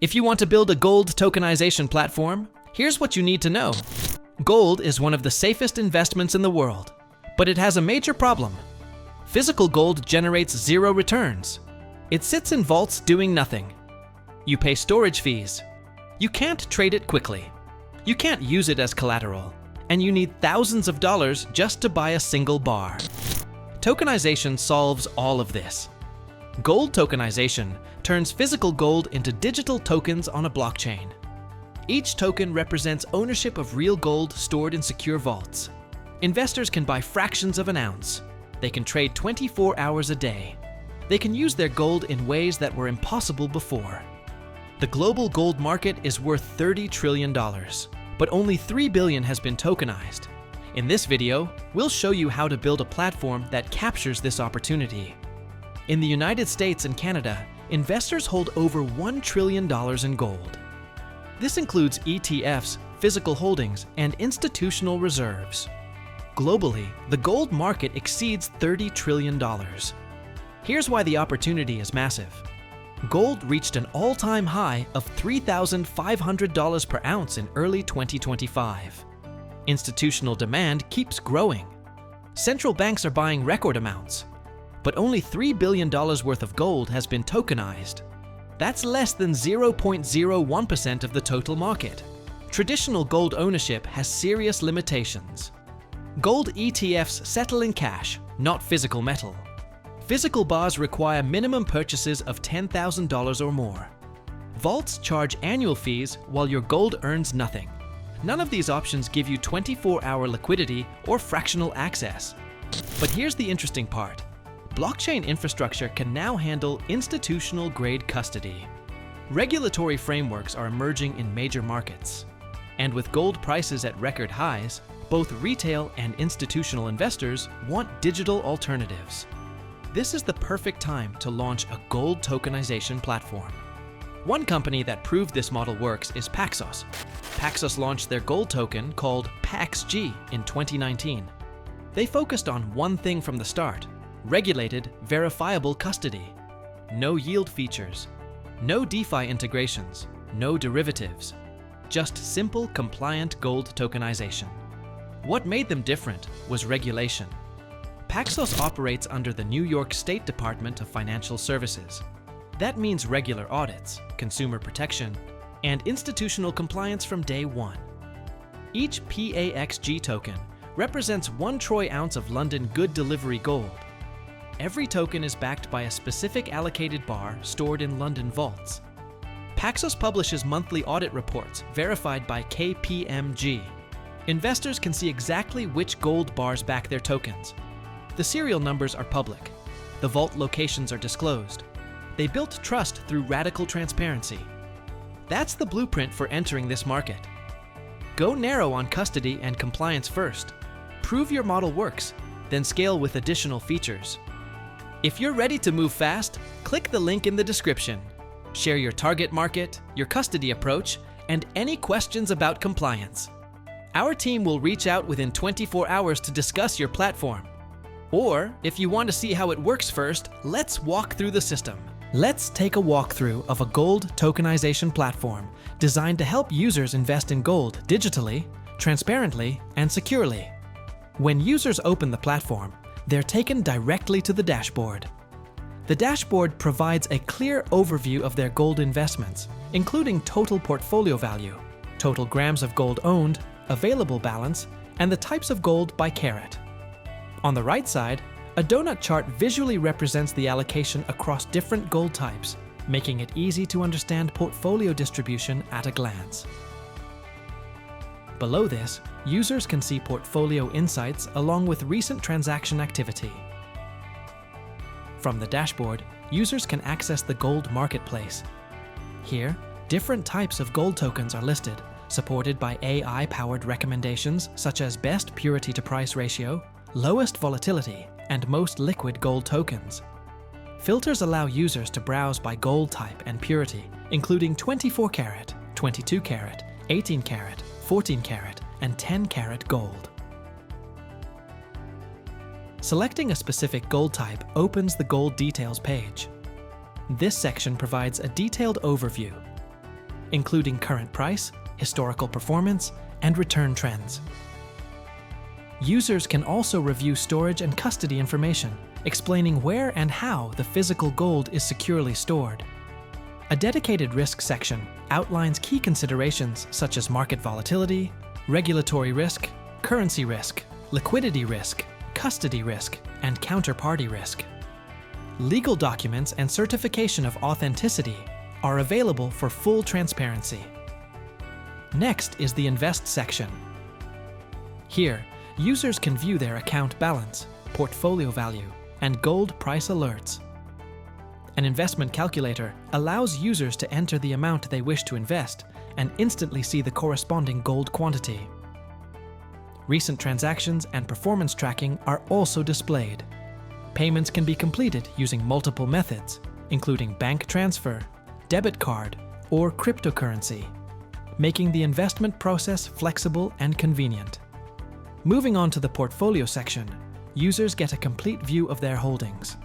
If you want to build a gold tokenization platform, here's what you need to know. Gold is one of the safest investments in the world, but it has a major problem. Physical gold generates zero returns. It sits in vaults doing nothing. You pay storage fees. You can't trade it quickly. You can't use it as collateral, and you need thousands of dollars just to buy a single bar. Tokenization solves all of this. Gold tokenization turns physical gold into digital tokens on a blockchain. Each token represents ownership of real gold stored in secure vaults. Investors can buy fractions of an ounce. They can trade 24 hours a day. They can use their gold in ways that were impossible before. The global gold market is worth $30 trillion, but only $3 billion has been tokenized. In this video, we'll show you how to build a platform that captures this opportunity. In the United States and Canada, investors hold over $1 trillion in gold. This includes ETFs, physical holdings, and institutional reserves. Globally, the gold market exceeds $30 trillion. Here's why the opportunity is massive. Gold reached an all-time high of $3,500 per ounce in early 2025. Institutional demand keeps growing. Central banks are buying record amounts, but only $3 billion worth of gold has been tokenized. That's less than 0.01% of the total market. Traditional gold ownership has serious limitations. Gold ETFs settle in cash, not physical metal. Physical bars require minimum purchases of $10,000 or more. Vaults charge annual fees while your gold earns nothing. None of these options give you 24-hour liquidity or fractional access. But here's the interesting part. Blockchain infrastructure can now handle institutional-grade custody. Regulatory frameworks are emerging in major markets. And with gold prices at record highs, both retail and institutional investors want digital alternatives. This is the perfect time to launch a gold tokenization platform. One company that proved this model works is Paxos. Paxos launched their gold token called PaxG in 2019. They focused on one thing from the start: regulated, verifiable custody. No yield features, no DeFi integrations, no derivatives. Just simple, compliant gold tokenization. What made them different was regulation. Paxos operates under the New York State Department of Financial Services. That means regular audits, consumer protection, and institutional compliance from day one. Each PaxG token represents 1 troy ounce of London good delivery gold. Every token is backed by a specific allocated bar stored in London vaults. Paxos publishes monthly audit reports verified by KPMG. Investors can see exactly which gold bars back their tokens. The serial numbers are public. The vault locations are disclosed. They built trust through radical transparency. That's the blueprint for entering this market. Go narrow on custody and compliance first. Prove your model works, then scale with additional features. If you're ready to move fast, click the link in the description. Share your target market, your custody approach, and any questions about compliance. Our team will reach out within 24 hours to discuss your platform. Or, if you want to see how it works first, let's walk through the system. Let's take a walkthrough of a gold tokenization platform designed to help users invest in gold digitally, transparently, and securely. When users open the platform, they're taken directly to the dashboard. The dashboard provides a clear overview of their gold investments, including total portfolio value, total grams of gold owned, available balance, and the types of gold by carat. On the right side, a donut chart visually represents the allocation across different gold types, making it easy to understand portfolio distribution at a glance. Below this, users can see portfolio insights along with recent transaction activity. From the dashboard, users can access the gold marketplace. Here, different types of gold tokens are listed, supported by AI-powered recommendations such as best purity to price ratio, lowest volatility, and most liquid gold tokens. Filters allow users to browse by gold type and purity, including 24 karat, 22 karat, 18 karat, 14 karat, and 10 karat gold. Selecting a specific gold type opens the gold details page. This section provides a detailed overview. including current price, historical performance, and return trends. Users can also review storage and custody information, explaining where and how the physical gold is securely stored. A dedicated risk section outlines key considerations such as market volatility, regulatory risk, currency risk, liquidity risk, custody risk, and counterparty risk. Legal documents and certification of authenticity are available for full transparency. Next is the Invest section. Here, users can view their account balance, portfolio value, and gold price alerts. An investment calculator allows users to enter the amount they wish to invest and instantly see the corresponding gold quantity. Recent transactions and performance tracking are also displayed. Payments can be completed using multiple methods, including bank transfer, debit card, or cryptocurrency, making the investment process flexible and convenient. Moving on to the portfolio section, users get a complete view of their holdings.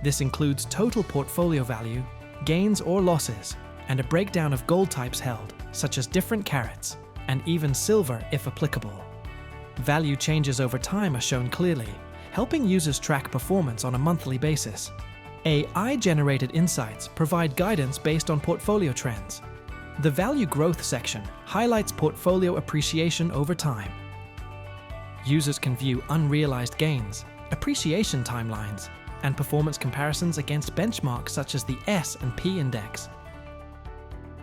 This includes total portfolio value, gains or losses, and a breakdown of gold types held, such as different carats, and even silver if applicable. Value changes over time are shown clearly, helping users track performance on a monthly basis. AI-generated insights provide guidance based on portfolio trends. The Value Growth section highlights portfolio appreciation over time. Users can view unrealized gains, appreciation timelines, and performance comparisons against benchmarks such as the S&P index.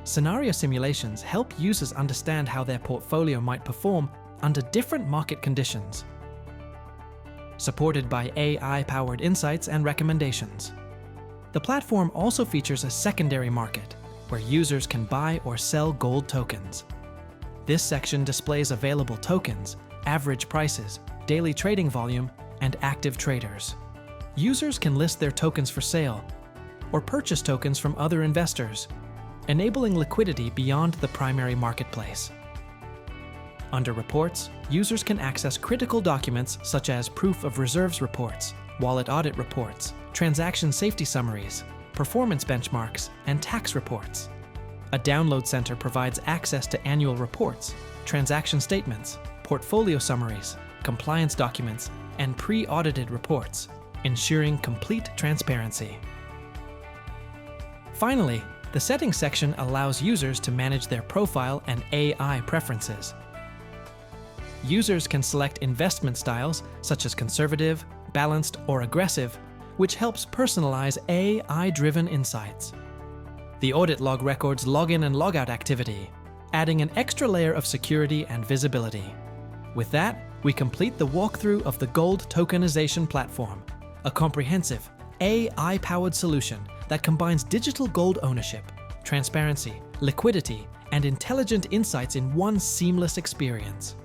Scenario simulations help users understand how their portfolio might perform under different market conditions. Supported by AI-powered insights and recommendations. The platform also features a secondary market, where users can buy or sell gold tokens. This section displays available tokens, average prices, daily trading volume, and active traders. Users can list their tokens for sale or purchase tokens from other investors, enabling liquidity beyond the primary marketplace. Under Reports, users can access critical documents such as proof of reserves reports, wallet audit reports, transaction safety summaries, performance benchmarks, and tax reports. A download center provides access to annual reports, transaction statements, portfolio summaries, compliance documents, and pre-audited reports, ensuring complete transparency. Finally, the Settings section allows users to manage their profile and AI preferences. Users can select investment styles such as conservative, balanced, or aggressive, which helps personalize AI-driven insights. The audit log records login and logout activity, adding an extra layer of security and visibility. With that, we complete the walkthrough of the Gold Tokenization Platform, a comprehensive, AI-powered solution that combines digital gold ownership, transparency, liquidity, and intelligent insights in one seamless experience.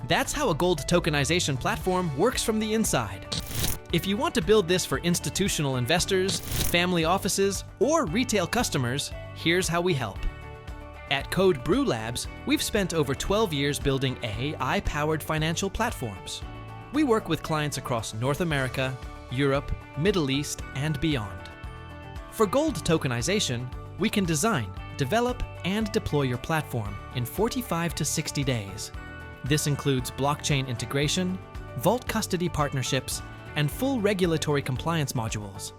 That's how a gold tokenization platform works from the inside. If you want to build this for institutional investors, family offices, or retail customers, here's how we help. At Code Brew Labs, we've spent over 12 years building AI-powered financial platforms. We work with clients across North America, Europe, Middle East, and beyond. For gold tokenization, we can design, develop, and deploy your platform in 45 to 60 days. This includes blockchain integration, vault custody partnerships, and full regulatory compliance modules.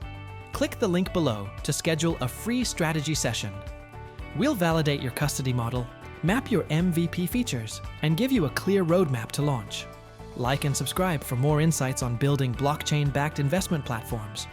Click the link below to schedule a free strategy session. We'll validate your custody model, map your MVP features, and give you a clear roadmap to launch. Like and subscribe for more insights on building blockchain-backed investment platforms.